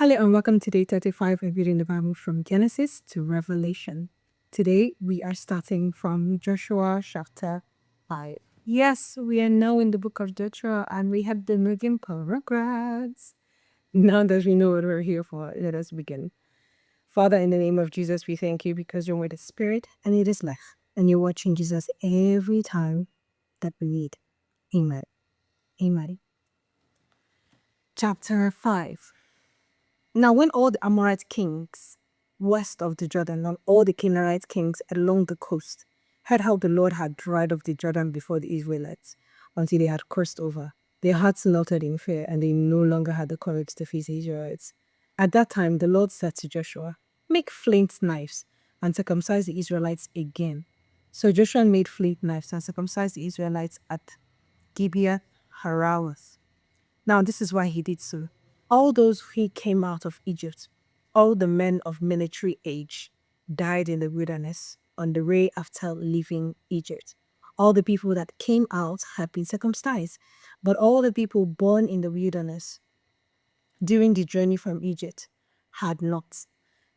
Hello and welcome to day 35 of reading the Bible from Genesis to Revelation. Today we are starting from Joshua chapter 5. Yes, we are now in the book of Joshua and we have been moving progress. Now that we know what we're here for, let us begin. Father, in the name of Jesus, we thank you because your word is spirit and it is life. And your word changes us every time that we read. Amen. Amen. Chapter 5. Now, when all the Amorite kings west of the Jordan and all the Canaanite kings along the coast heard how the Lord had dried up the Jordan before the Israelites until they had crossed over, their hearts melted in fear and they no longer had the courage to face the Israelites. At that time, the Lord said to Joshua, "Make flint knives and circumcise the Israelites again." So Joshua made flint knives and circumcised the Israelites at Gibeah Harawath. Now, this is why he did so. All those who came out of Egypt, all the men of military age, died in the wilderness on the way after leaving Egypt. All the people that came out had been circumcised, but all the people born in the wilderness during the journey from Egypt had not.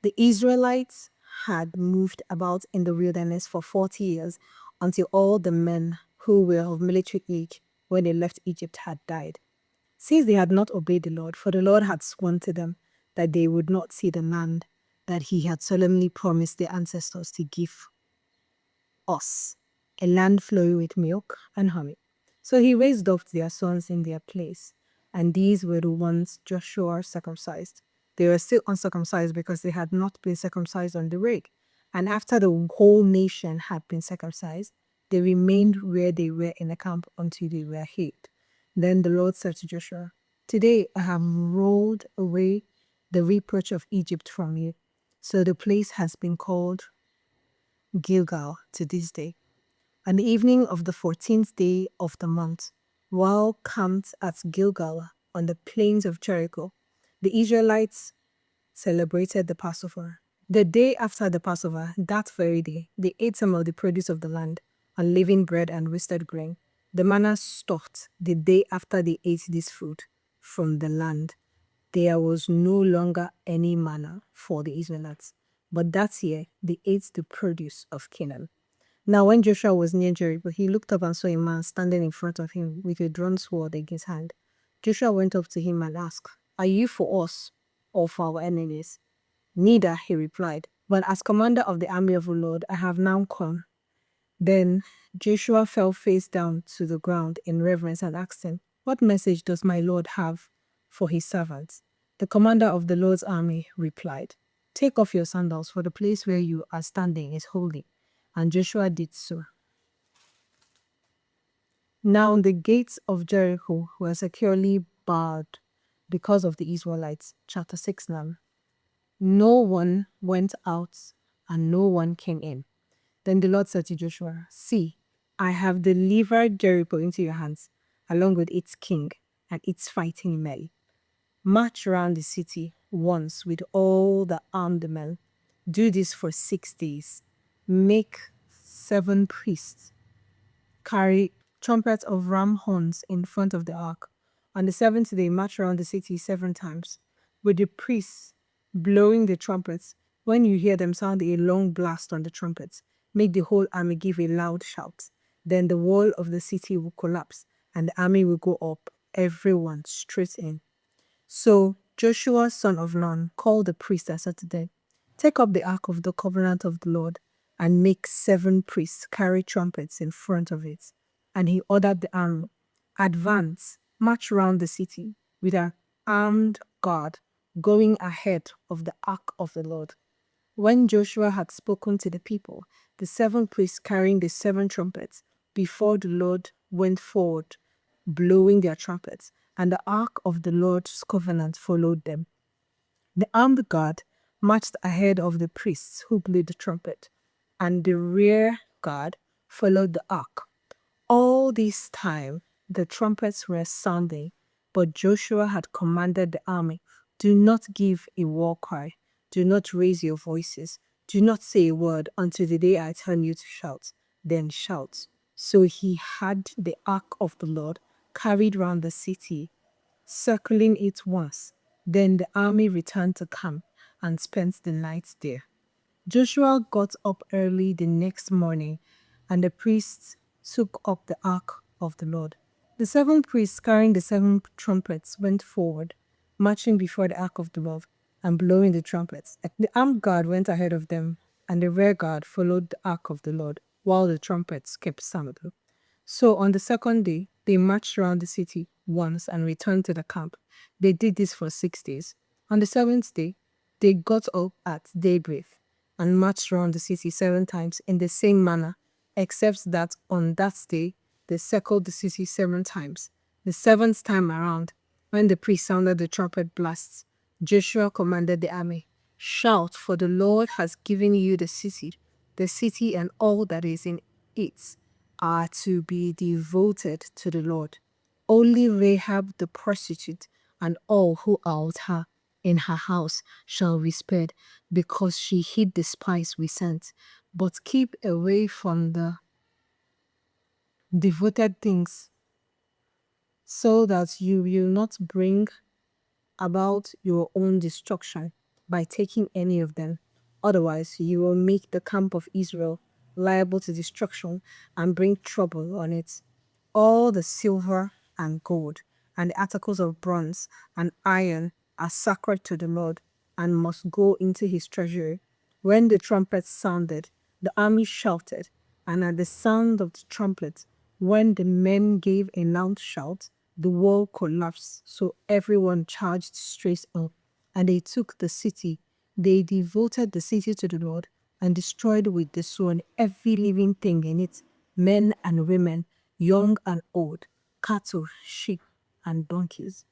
The Israelites had moved about in the wilderness for 40 years until all the men who were of military age when they left Egypt had died. Since they had not obeyed the Lord, for the Lord had sworn to them that they would not see the land that he had solemnly promised their ancestors to give us, a land flowing with milk and honey. So he raised up their sons in their place, and these were the ones Joshua circumcised. They were still uncircumcised because they had not been circumcised on the rig. And after the whole nation had been circumcised, they remained where they were in the camp until they were healed. Then the Lord said to Joshua, "Today I have rolled away the reproach of Egypt from you." So the place has been called Gilgal to this day. On the evening of the 14th day of the month, while camped at Gilgal on the plains of Jericho, the Israelites celebrated the Passover. The day after the Passover, that very day, they ate some of the produce of the land, unleavened bread and roasted grain. The manna stopped the day after they ate this food from the land. There was no longer any manna for the Israelites, but that year they ate the produce of Canaan. Now when Joshua was near Jericho, he looked up and saw a man standing in front of him with a drawn sword in his hand. Joshua went up to him and asked, "Are you for us or for our enemies?" "Neither," he replied, "but as commander of the army of the Lord, I have now come." Then Joshua fell face down to the ground in reverence and asked him, "What message does my Lord have for his servants?" The commander of the Lord's army replied, "Take off your sandals, for the place where you are standing is holy." And Joshua did so. Now the gates of Jericho were securely barred because of the Israelites. Chapter 6 now. No one went out and no one came in. Then the Lord said to Joshua, "See, I have delivered Jericho into your hands, along with its king and its fighting men. March around the city once with all the armed men. Do this for 6 days. Make 7 priests carry trumpets of ram horns in front of the ark. On the 7th day, march around the city 7 times, with the priests blowing the trumpets. When you hear them sound a long blast on the trumpets, make the whole army give a loud shout. Then the wall of the city will collapse, and the army will go up, everyone straight in." So Joshua son of Nun called the priests and said to them, "Take up the ark of the covenant of the Lord, and make 7 priests carry trumpets in front of it." And he ordered the army, "Advance, march round the city with an armed guard going ahead of the ark of the Lord." When Joshua had spoken to the people, the 7 priests carrying the 7 trumpets before the Lord went forward, blowing their trumpets, and the ark of the Lord's covenant followed them. The armed guard marched ahead of the priests who blew the trumpet, and the rear guard followed the ark. All this time, the trumpets were sounding, but Joshua had commanded the army, "Do not give a war cry. Do not raise your voices. Do not say a word until the day I tell you to shout. Then shout." So he had the ark of the Lord carried round the city, circling it once. Then the army returned to camp and spent the night there. Joshua got up early the next morning, and the priests took up the ark of the Lord. The 7 priests carrying the 7 trumpets went forward, marching before the ark of the Lord and blowing the trumpets. The armed guard went ahead of them, and the rear guard followed the ark of the Lord, while the trumpets kept sounding. So on the 2nd day, they marched around the city once and returned to the camp. They did this for 6 days. On the 7th day, they got up at daybreak and marched around the city 7 times in the same manner, except that on that day they circled the city 7 times. The 7th time around, when the priest sounded the trumpet blasts, Joshua commanded the army, "Shout, for the Lord has given you the city and all that is in it are to be devoted to the Lord. Only Rahab the prostitute and all who are with her in her house shall be spared, because she hid the spies we sent. But keep away from the devoted things, so that you will not bring about your own destruction by taking any of them. Otherwise, you will make the camp of Israel liable to destruction and bring trouble on it. All the silver and gold and the articles of bronze and iron are sacred to the Lord and must go into his treasury." When the trumpet sounded, the army shouted, and at the sound of the trumpet, when the men gave a loud shout, the wall collapsed, so everyone charged straight up, and they took the city. They devoted the city to the Lord and destroyed with the sword every living thing in it, men and women, young and old, cattle, sheep, and donkeys.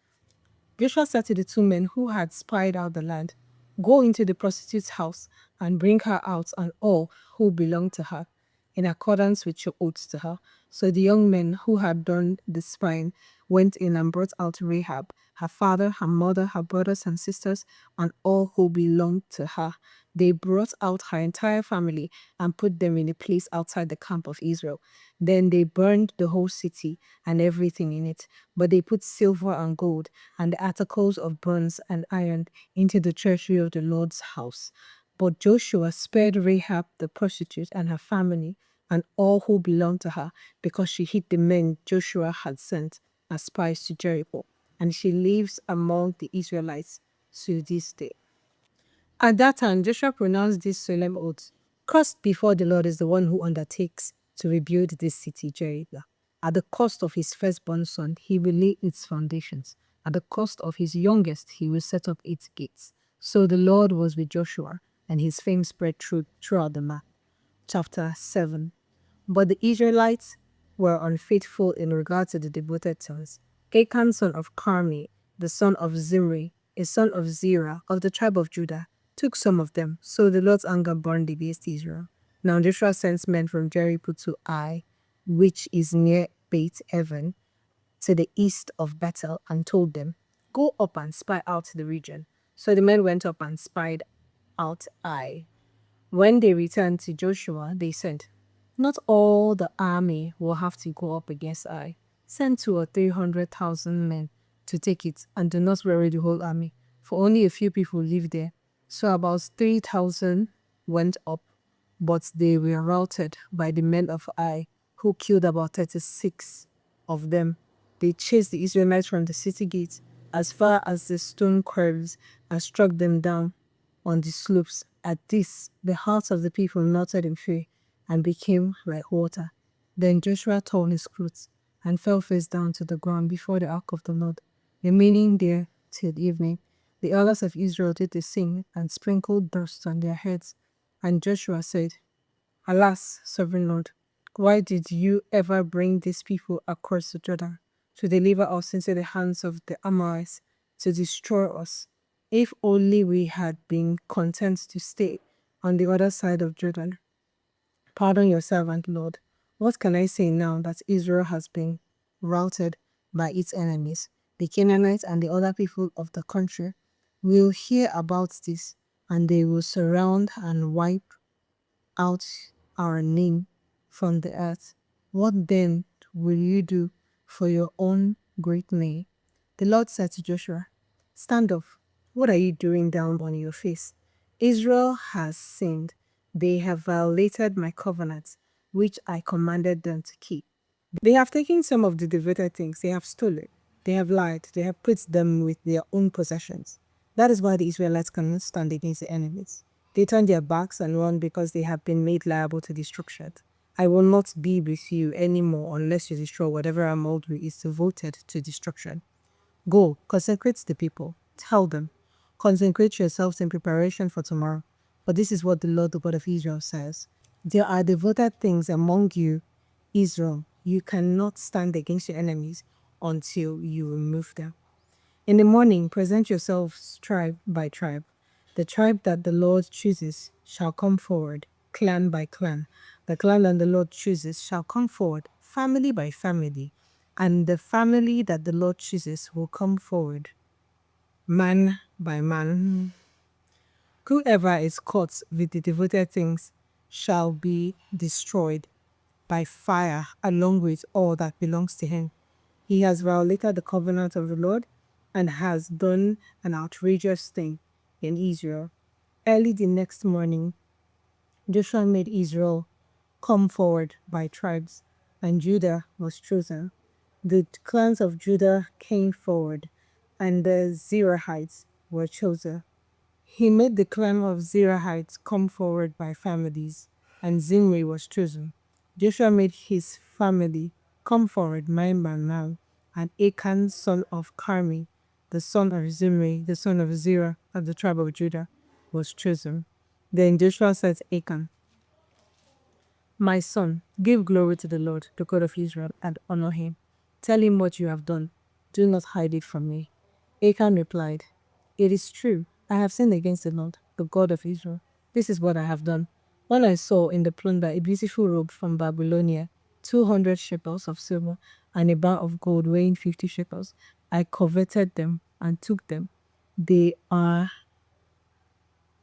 Joshua said to the 2 men who had spied out the land, "Go into the prostitute's house and bring her out and all who belong to her, in accordance with your oaths to her." So the young men who had done the spying went in and brought out Rahab, her father, her mother, her brothers and sisters, and all who belonged to her. They brought out her entire family and put them in a place outside the camp of Israel. Then they burned the whole city and everything in it, but they put silver and gold and the articles of bronze and iron into the treasury of the Lord's house. But Joshua spared Rahab the prostitute and her family and all who belonged to her, because she hid the men Joshua had sent as spies to Jericho, and she lives among the Israelites to this day. At that time, Joshua pronounced this solemn oath: "Cursed before the Lord is the one who undertakes to rebuild this city, Jericho. At the cost of his firstborn son, he will lay its foundations. At the cost of his youngest, he will set up its gates." So the Lord was with Joshua, and his fame spread throughout the land. Chapter 7. But the Israelites were unfaithful in regard to the devoted sons. Achan, son of Carmi, the son of Zimri, a son of Zerah, of the tribe of Judah, took some of them. So the Lord's anger burned against Israel. Now Joshua sent men from Jericho to Ai, which is near Beit Evan, to the east of Bethel, and told them, "Go up and spy out the region." So the men went up and spied out Ai. When they returned to Joshua, they said, "Not all the army will have to go up against Ai. Send 200 or 300,000 men to take it, and do not worry the whole army, for only a few people live there." So about 3,000 went up, but they were routed by the men of Ai, who killed about 36 of them. They chased the Israelites from the city gates as far as the stone curves and struck them down on the slopes. At this, the hearts of the people melted in fear and became like water. Then Joshua tore his clothes and fell face down to the ground before the ark of the Lord, remaining there till evening. The elders of Israel did the same and sprinkled dust on their heads. And Joshua said, "Alas, sovereign Lord, why did you ever bring these people across the Jordan to deliver us into the hands of the Amorites to destroy us? If only we had been content to stay on the other side of Jordan. Pardon your servant, Lord. What can I say now that Israel has been routed by its enemies? The Canaanites and the other people of the country will hear about this, and they will surround and wipe out our name from the earth. What then will you do for your own great name?" The Lord said to Joshua, "Stand up, What are you doing down on your face? Israel has sinned. They have violated my covenant, which I commanded them to keep. They have taken some of the devoted things, they have stolen, they have lied, they have put them with their own possessions. That is why the Israelites cannot stand against the enemies. They turn their backs and run because they have been made liable to destruction. I will not be with you anymore unless you destroy whatever Amoldri is devoted to destruction. Go, consecrate the people. Tell them, consecrate yourselves in preparation for tomorrow. For this is what the Lord, the God of Israel, says. There are devoted things among you, Israel. You cannot stand against your enemies until you remove them. In the morning, present yourselves tribe by tribe. The tribe that the Lord chooses shall come forward, clan by clan. The clan that the Lord chooses shall come forward, family by family. And the family that the Lord chooses will come forward, man by man. Whoever is caught with the devoted things shall be destroyed by fire along with all that belongs to him. He has violated the covenant of the Lord and has done an outrageous thing in Israel. Early the next morning, Joshua made Israel come forward by tribes, and Judah was chosen. The clans of Judah came forward, and the Zerahites were chosen. He made the clan of Zerahites come forward by families, and Zimri was chosen. Joshua made his family come forward man by man, and Achan, son of Carmi, the son of Zimri, the son of Zerah of the tribe of Judah, was chosen. Then Joshua said to Achan, my son, give glory to the Lord, the God of Israel, and honor him. Tell him what you have done. Do not hide it from me. Achan replied, it is true. I have sinned against the Lord, the God of Israel. This is what I have done. When I saw in the plunder a beautiful robe from Babylonia, 200 shekels of silver, and a bar of gold weighing 50 shekels, I coveted them and took them. They are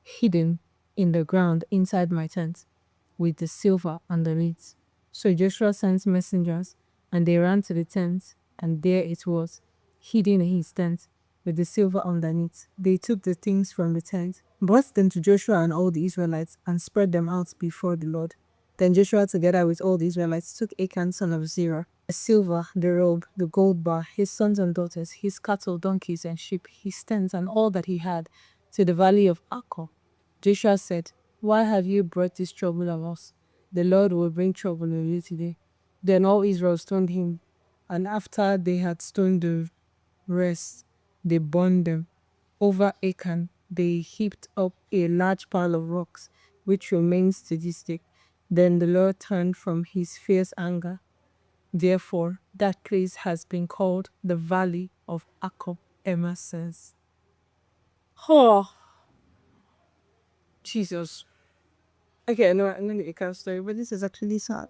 hidden in the ground inside my tent, with the silver and the reeds. So Joshua sent messengers, and they ran to the tent, and there it was, hidden in his tent, with the silver underneath. They took the things from the tent, brought them to Joshua and all the Israelites, and spread them out before the Lord. Then Joshua, together with all the Israelites, took Achan son of Zerah, the silver, the robe, the gold bar, his sons and daughters, his cattle, donkeys, and sheep, his tents, and all that he had, to the valley of Achor. Joshua said, why have you brought this trouble on us? The Lord will bring trouble on you today. Then all Israel stoned him, and after they had stoned the rest, they burned them. Over Achan, they heaped up a large pile of rocks, which remains to this day. Then the Lord turned from his fierce anger. Therefore, that place has been called the Valley of Achor ever since. Oh, Jesus. Okay, no, I know the Achan story, but this is actually sad.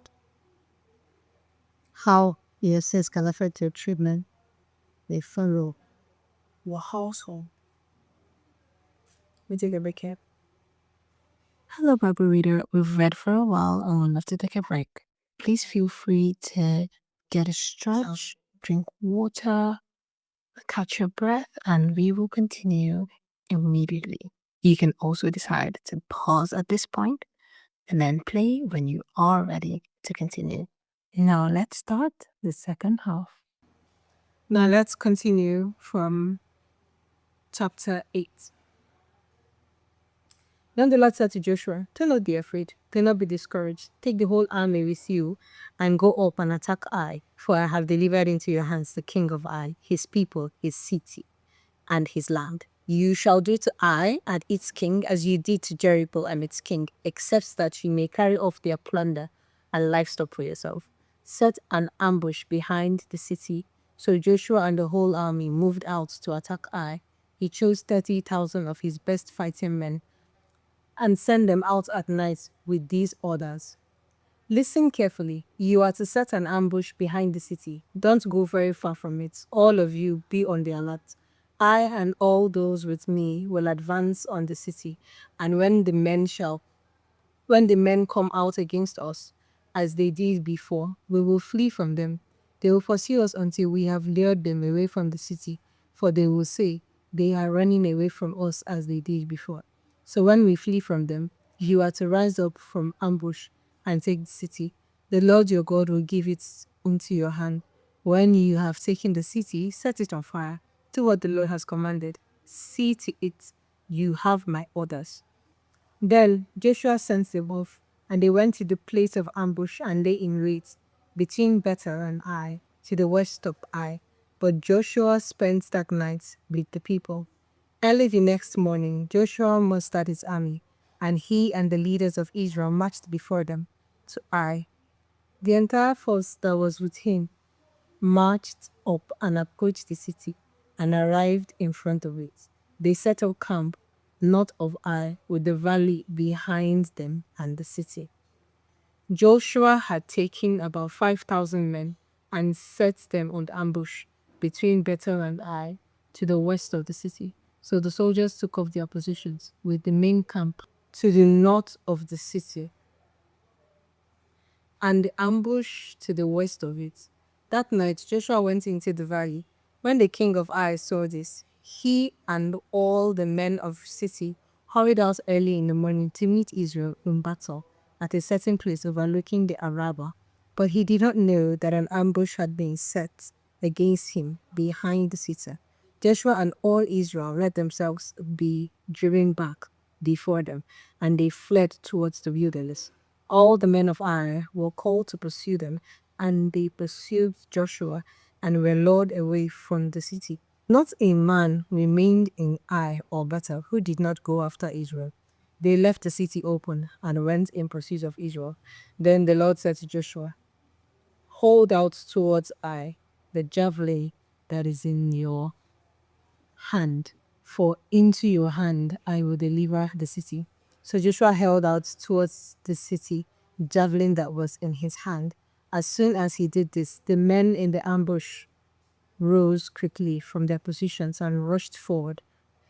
How ESS can affect your treatment, they follow. Your household. We take a break here. Hello, Bible reader. We've read for a while and we'll have to take a break. Please feel free to get a stretch, drink water, catch your breath, and we will continue immediately. You can also decide to pause at this point and then play when you are ready to continue. Now, let's start the second half. Now let's continue from chapter 8. Then the Lord said to Joshua, do not be afraid, do not be discouraged. Take the whole army with you and go up and attack Ai, for I have delivered into your hands the king of Ai, his people, his city, and his land. You shall do to Ai and its king as you did to Jericho and its king, except that you may carry off their plunder and livestock for yourself. Set an ambush behind the city. So Joshua and the whole army moved out to attack Ai. He chose 30,000 of his best fighting men and sent them out at night with these orders. Listen carefully. You are to set an ambush behind the city. Don't go very far from it. All of you be on the alert. I and all those with me will advance on the city, and when the men come out against us, as they did before, we will flee from them. They will pursue us until we have lured them away from the city, for they will say, they are running away from us as they did before. So when we flee from them, you are to rise up from ambush and take the city. The Lord your God will give it into your hand. When you have taken the city, set it on fire. Do what the Lord has commanded. See to it you have my orders. Then Joshua sent them off, and they went to the place of ambush and lay in wait between Bethel and Ai, to the west of Ai. But Joshua spent that night with the people. Early the next morning, Joshua mustered his army, and he and the leaders of Israel marched before them to Ai. The entire force that was with him marched up and approached the city and arrived in front of it. They set up camp north of Ai, with the valley behind them and the city. Joshua had taken about 5,000 men and set them on ambush between Bethel and Ai, to the west of the city. So the soldiers took up their positions with the main camp to the north of the city and the ambush to the west of it. That night Joshua went into the valley. When the king of Ai saw this, he and all the men of the city hurried out early in the morning to meet Israel in battle at a certain place overlooking the Arabah. But he did not know that an ambush had been set against him behind the city. Joshua and all Israel let themselves be driven back before them, and they fled towards the wilderness. All the men of Ai were called to pursue them, and they pursued Joshua and were lured away from the city. Not a man remained in Ai or Bethel who did not go after Israel. They left the city open and went in pursuit of Israel. Then the Lord said to Joshua, "Hold out towards Ai the javelin that is in your hand, for into your hand I will deliver the city." So Joshua held out towards the city the javelin that was in his hand. As soon as he did this, the men in the ambush rose quickly from their positions and rushed forward.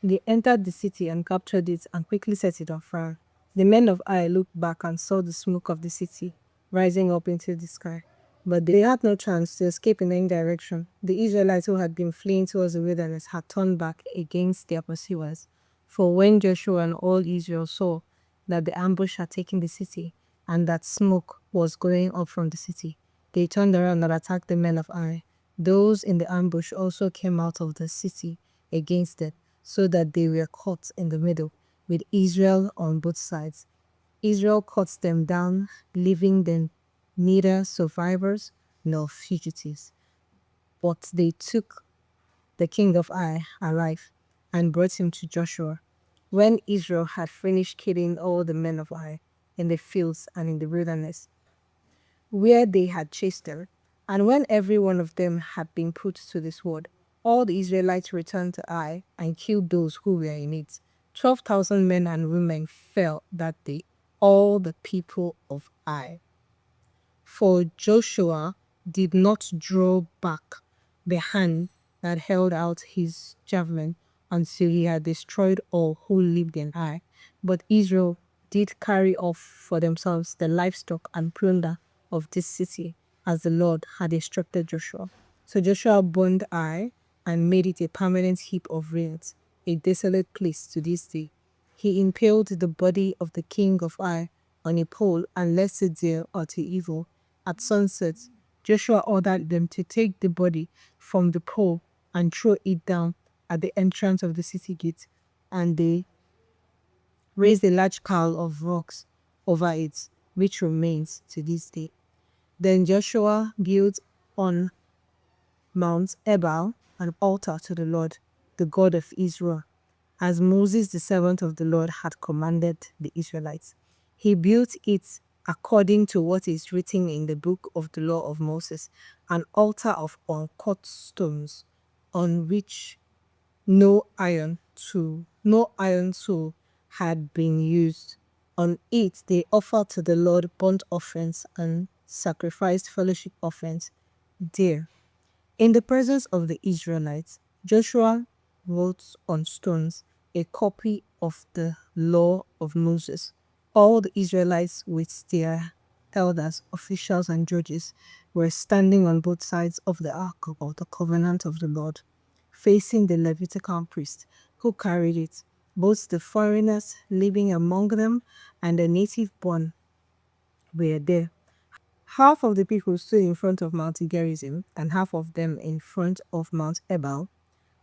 They entered the city and captured it and quickly set it on fire. The men of Ai looked back and saw the smoke of the city rising up into the sky, but they had no chance to escape in any direction. The Israelites who had been fleeing towards the wilderness had turned back against their pursuers. For when Joshua and all Israel saw that the ambush had taken the city and that smoke was going up from the city, they turned around and attacked the men of Ai. Those in the ambush also came out of the city against them, so that they were caught in the middle, with Israel on both sides. Israel cut them down, leaving them neither survivors nor fugitives. But they took the king of Ai alive and brought him to Joshua. When Israel had finished killing all the men of Ai in the fields and in the wilderness, where they had chased them, and when every one of them had been put to the sword, all the Israelites returned to Ai and killed those who were in it. 12,000 men and women fell that day, all the people of Ai. For Joshua did not draw back the hand that held out his javelin until he had destroyed all who lived in Ai. But Israel did carry off for themselves the livestock and plunder of this city, as the Lord had instructed Joshua. So Joshua burned Ai and made it a permanent heap of ruins, a desolate place to this day. He impaled the body of the king of Ai on a pole and left it there until evil. At sunset, Joshua ordered them to take the body from the pole and throw it down at the entrance of the city gate, and they raised a large pile of rocks over it, which remains to this day. Then Joshua built on Mount Ebal an altar to the Lord, the God of Israel, as Moses, the servant of the Lord, had commanded the Israelites. He built it according to what is written in the book of the law of Moses, an altar of uncut stones, on which no iron tool had been used. On it they offered to the Lord burnt offerings and sacrificed fellowship offerings there. In the presence of the Israelites, Joshua wrote on stones a copy of the law of Moses. All the Israelites with their elders, officials, and judges were standing on both sides of the ark of the covenant of the Lord, facing the Levitical priest who carried it, both the foreigners living among them and the native born were there. Half of the people stood in front of Mount Gerizim, and half of them in front of Mount Ebal,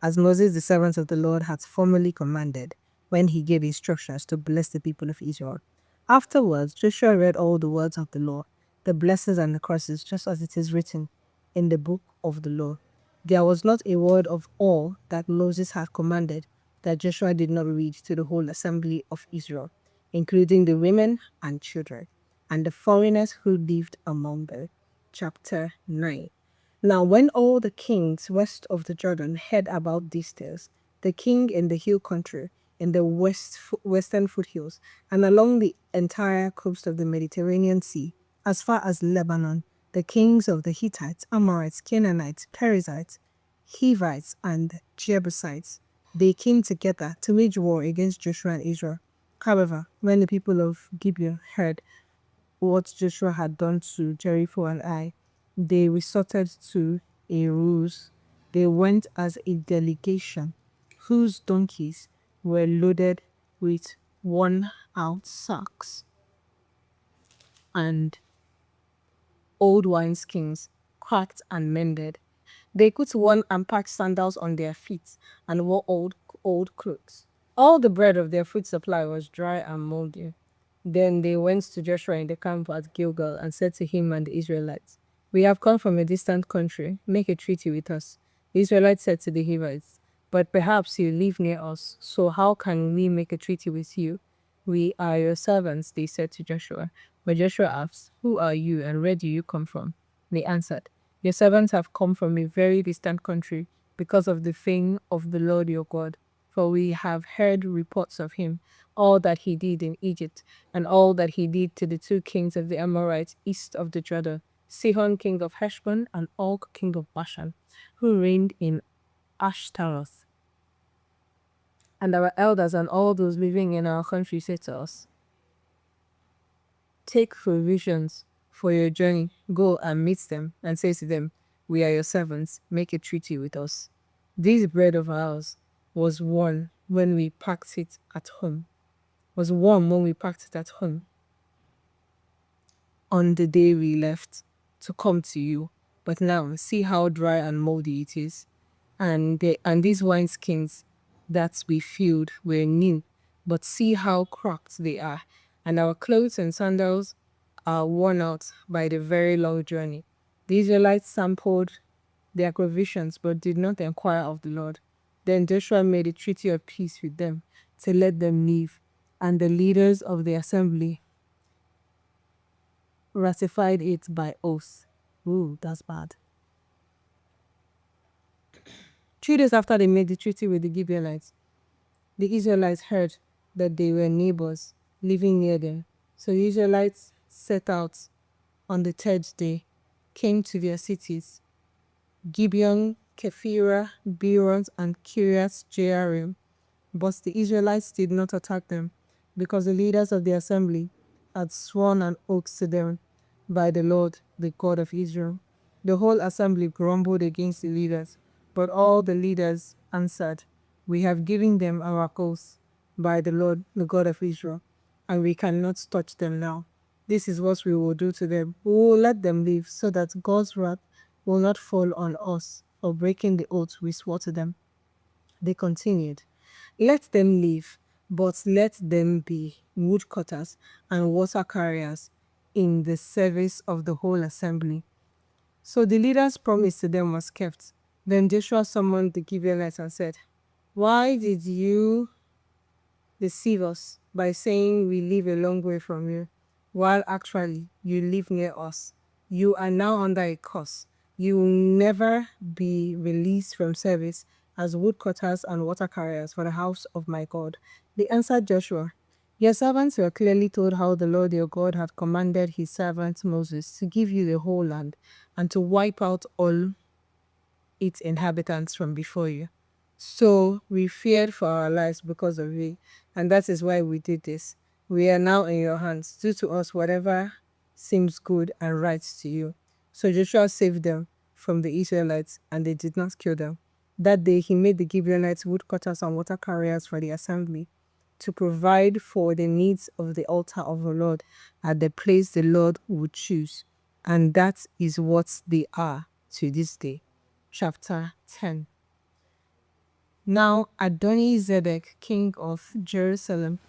as Moses, the servant of the Lord, had formerly commanded when he gave instructions to bless the people of Israel. Afterwards, Joshua read all the words of the law, the blessings and the curses, just as it is written in the book of the law. There was not a word of all that Moses had commanded that Joshua did not read to the whole assembly of Israel, including the women and children, and the foreigners who lived among them. Chapter 9. Now, when all the kings west of the Jordan heard about these tales, the king in the hill country, in the western foothills, and along the entire coast of the Mediterranean Sea, as far as Lebanon, the kings of the Hittites, Amorites, Canaanites, Perizzites, Hivites, and Jebusites, they came together to wage war against Joshua and Israel. However, when the people of Gibeon heard what Joshua had done to Jericho and Ai, they resorted to a ruse. They went as a delegation whose donkeys were loaded with worn-out sacks and old wineskins, cracked and mended. They put worn and patched sandals on their feet and wore old clothes. All the bread of their food supply was dry and moldy. Then they went to Joshua in the camp at Gilgal and said to him and the Israelites, "We have come from a distant country. Make a treaty with us." The Israelites said to the Hivites, "But perhaps you live near us, so how can we make a treaty with you? We are your servants," they said to Joshua. But Joshua asked, "Who are you and where do you come from?" They answered, "Your servants have come from a very distant country because of the fame of the Lord your God. For we have heard reports of him, all that he did in Egypt, and all that he did to the two kings of the Amorites east of the Jordan, Sihon king of Heshbon and Og king of Bashan, who reigned in Ashtaroth. And our elders and all those living in our country said to us, 'Take provisions for your journey, go and meet them, and say to them, "We are your servants, make a treaty with us." This bread of ours was warm when we packed it at home. On the day we left to come to you, but now see how dry and moldy it is. And these wineskins that we filled were new, but see how cracked they are, and our clothes and sandals are worn out by the very long journey. The Israelites sampled their provisions, but did not inquire of the Lord. Then Joshua made a treaty of peace with them to let them leave, and the leaders of the assembly ratified it by oath. Ooh, that's bad. 3 days after they made the treaty with the Gibeonites, the Israelites heard that they were neighbors living near them. So the Israelites set out on the third day, came to their cities, Gibeon, Kephirah, Beerot, and Kiriath Jearim. But the Israelites did not attack them, because the leaders of the assembly had sworn an oath to them by the Lord, the God of Israel. The whole assembly grumbled against the leaders, but all the leaders answered, "We have given them our oath by the Lord, the God of Israel, and we cannot touch them now. This is what we will do to them. We will let them live, so that God's wrath will not fall on us for breaking the oath we swore to them." They continued, "Let them live, but let them be woodcutters and water carriers in the service of the whole assembly." So the leader's promise to them was kept. Then Joshua summoned the Gibeonites and said, "Why did you deceive us by saying we live a long way from you, while actually you live near us? You are now under a curse. You will never be released from service as woodcutters and water carriers for the house of my God." They answered Joshua, "Your servants were clearly told how the Lord your God had commanded his servant Moses to give you the whole land and to wipe out all its inhabitants from before you. So we feared for our lives because of you, and that is why we did this. We are now in your hands. Do to us whatever seems good and right to you." So Joshua saved them from the Israelites, and they did not kill them. That day he made the Gibeonites woodcutters and water carriers for the assembly to provide for the needs of the altar of the Lord at the place the Lord would choose. And that is what they are to this day. Chapter 10. Now Adoni-Zedek, king of Jerusalem.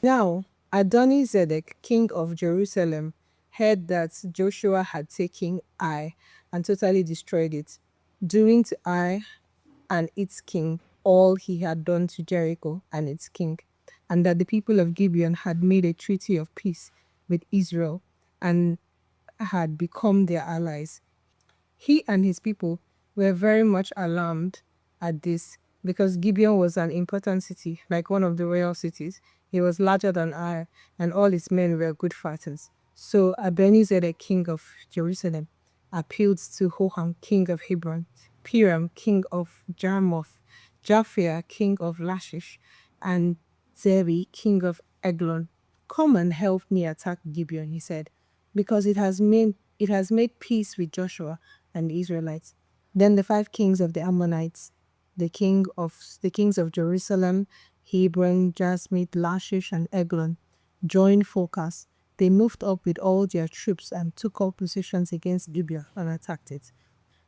Heard that Joshua had taken Ai and totally destroyed it, doing to Ai and its king all he had done to Jericho and its king, and that the people of Gibeon had made a treaty of peace with Israel and had become their allies. He and his people were very much alarmed at this because Gibeon was an important city, like one of the royal cities. It was larger than Ai, and all its men were good fighters. So Adoni-Zedek, king of Jerusalem, appealed to Hoham, king of Hebron, Piram, king of Jarmuth, Japhia, king of Lachish, and Zebi, king of Eglon. Come and help me attack Gibeon, he said, because it has made peace with Joshua and the Israelites. Then the 5 kings of the Ammonites, the kings of Jerusalem, Hebron, Jasmith, Lachish, and Eglon, joined forces. They moved up with all their troops and took up positions against Gibeon and attacked it.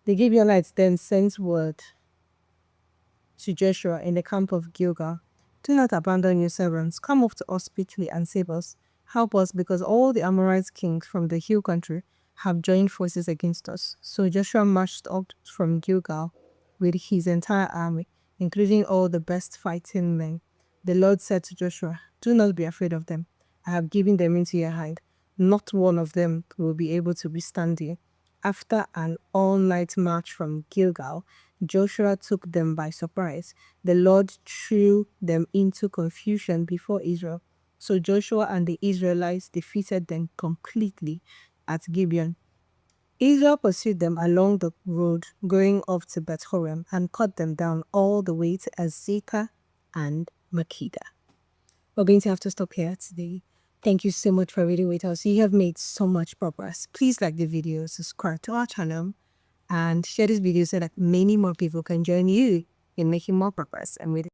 The Gibeonites then sent word to Joshua in the camp of Gilgal, "Do not abandon your servants. Come up to us speedily and save us. Help us, because all the Amorite kings from the hill country have joined forces against us." So Joshua marched up from Gilgal with his entire army, including all the best fighting men. The Lord said to Joshua, "Do not be afraid of them. I have given them into your hand. Not one of them will be able to withstand you." After an all-night march from Gilgal, Joshua took them by surprise. The Lord threw them into confusion before Israel. So Joshua and the Israelites defeated them completely at Gibeon. Israel pursued them along the road going up to Beth-horon and cut them down all the way to Azekah and Makkedah. We're going to have to stop here today. Thank you so much for reading with us. You have made so much progress. Please like the video, subscribe to our channel, and share this video so that many more people can join you in making more progress and reading.